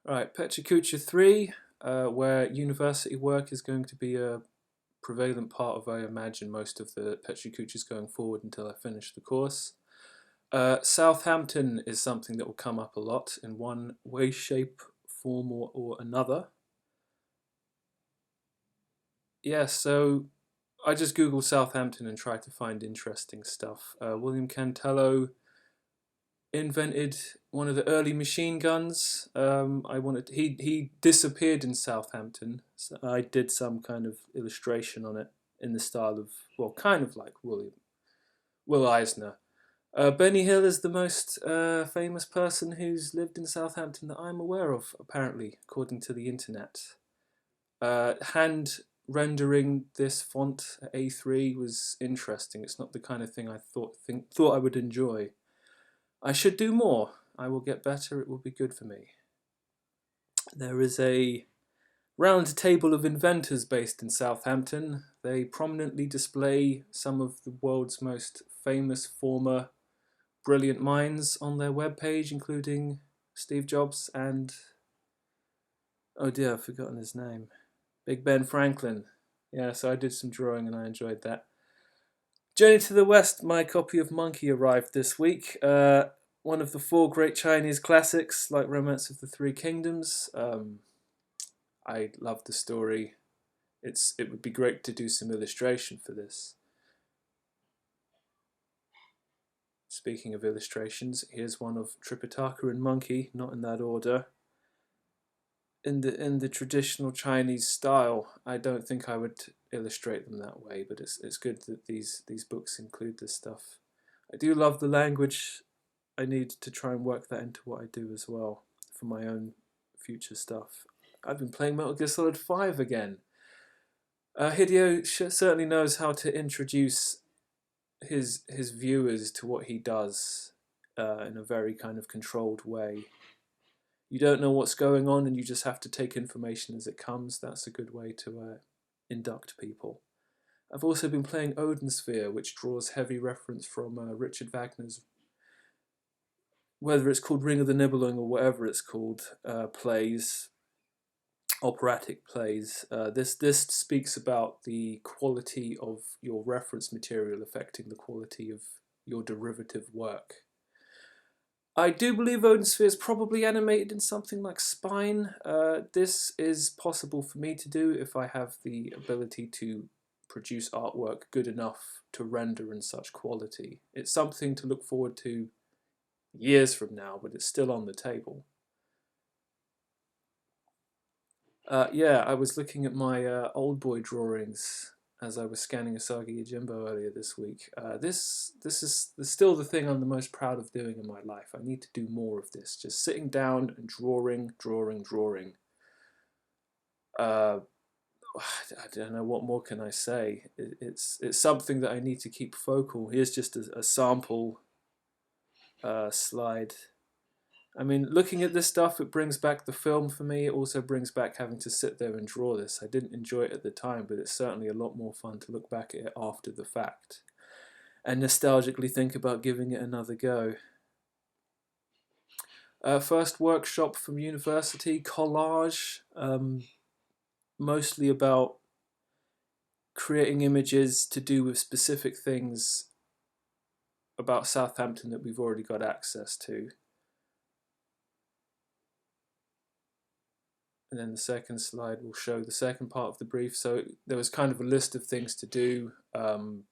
Right, Pecha Kucha 3, where university work is going to be a prevalent part of, I imagine, most of the Pecha Kuchas going forward until I finish the course. Southampton is something that will come up a lot in one way, shape, form, or another. Yeah, so I just Googled Southampton and tried to find interesting stuff. William Cantello invented one of the early machine guns. He disappeared in Southampton. So I did some kind of illustration on it in the style of, well, kind of like Will Eisner. Benny Hill is the most famous person who's lived in Southampton that I'm aware of, apparently, according to the internet. Hand rendering this font at A3 was interesting. It's not the kind of thing I thought I would enjoy. I should do more. I will get better. It will be good for me. There is a round table of inventors based in Southampton. They prominently display some of the world's most famous former brilliant minds on their webpage, including Steve Jobs and, oh dear, I've forgotten his name, Big Ben Franklin. Yeah, so I did some drawing and I enjoyed that. Journey to the West, my copy of Monkey arrived this week. One of the four great Chinese classics, like Romance of the Three Kingdoms. I love the story. It would be great to do some illustration for this. Speaking of illustrations, here's one of Tripitaka and Monkey, not in that order. In the traditional Chinese style, I don't think I would illustrate them that way, but it's good that these books include this stuff. I do love the language. I need to try and work that into what I do as well for my own future stuff. I've been playing Metal Gear Solid 5 again. Hideo certainly knows how to introduce his viewers to what he does in a very kind of controlled way. You don't know what's going on and you just have to take information as it comes. That's a good way to induct people. I've also been playing Odin Sphere, which draws heavy reference from Richard Wagner's, whether it's called Ring of the Nibelung or whatever it's called, plays, operatic plays. This speaks about the quality of your reference material affecting the quality of your derivative work. I do believe Odin Sphere is probably animated in something like Spine. This is possible for me to do if I have the ability to produce artwork good enough to render in such quality. It's something to look forward to years from now, but it's still on the table. Yeah, I was looking at my old boy drawings as I was scanning Asagi Yojimbo earlier this week. This is still the thing I'm the most proud of doing in my life. I need to do more of this. Just sitting down and drawing. I don't know what more can I say. It's something that I need to keep focal. Here's just a sample slide. I mean, looking at this stuff, it brings back the film for me. It also brings back having to sit there and draw this. I didn't enjoy it at the time, but it's certainly a lot more fun to look back at it after the fact and nostalgically think about giving it another go. First workshop from university, collage, mostly about creating images to do with specific things about Southampton that we've already got access to. And then the second slide will show the second part of the brief. So there was kind of a list of things to do. You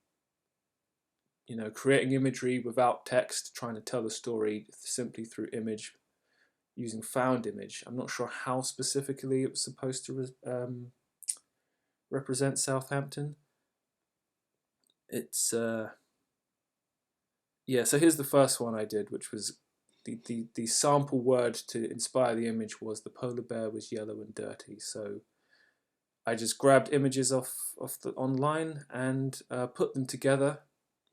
know, creating imagery without text, trying to tell a story simply through image, using found image. I'm not sure how specifically it was supposed to represent Southampton. It's yeah. So here's the first one I did, which was the sample word to inspire the image was the polar bear was yellow and dirty. So I just grabbed images off the online and put them together.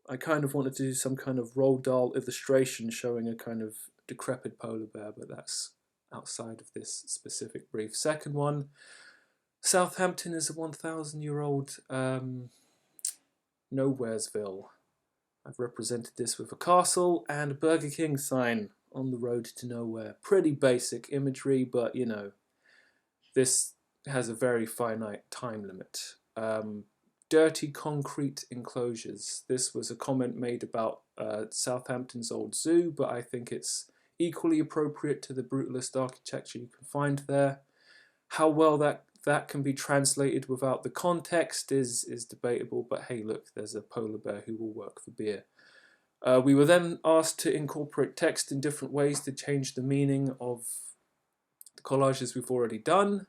I kind of wanted to do some kind of Roald Dahl illustration showing a kind of decrepit polar bear, but that's outside of this specific brief. Second one, Southampton is a 1,000-year-old Nowheresville. I've represented this with a castle and a Burger King sign. on the road to nowhere. Pretty basic imagery, but you know, this has a very finite time limit. Dirty concrete enclosures. This was a comment made about Southampton's old zoo, but I think it's equally appropriate to the brutalist architecture you can find there. How well that can be translated without the context is debatable, but hey, look, there's a polar bear who will work for beer. We were then asked to incorporate text in different ways to change the meaning of the collages we've already done.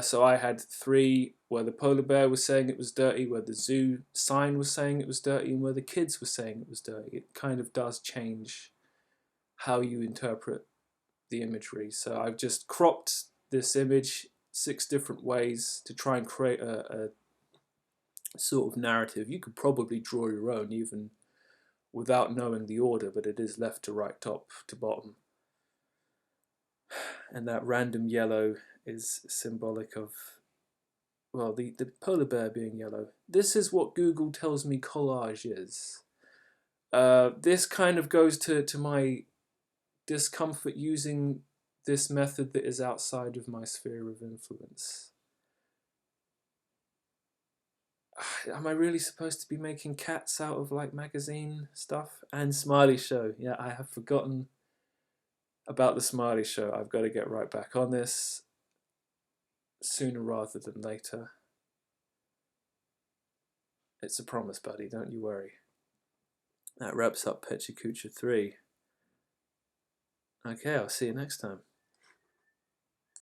So I had 3 where the polar bear was saying it was dirty, where the zoo sign was saying it was dirty, and where the kids were saying it was dirty. It kind of does change how you interpret the imagery. So I've just cropped this image 6 different ways to try and create a sort of narrative. You could probably draw your own even without knowing the order, but it is left to right, top to bottom. And that random yellow is symbolic of, well, the polar bear being yellow. This is what Google tells me collage is. This kind of goes to my discomfort using this method that is outside of my sphere of influence. Am I really supposed to be making cats out of like magazine stuff? And Smiley Show. Yeah, I have forgotten about the Smiley Show. I've got to get right back on this sooner rather than later. It's a promise, buddy, don't you worry. That wraps up Pecha Kucha 3. Okay, I'll see you next time.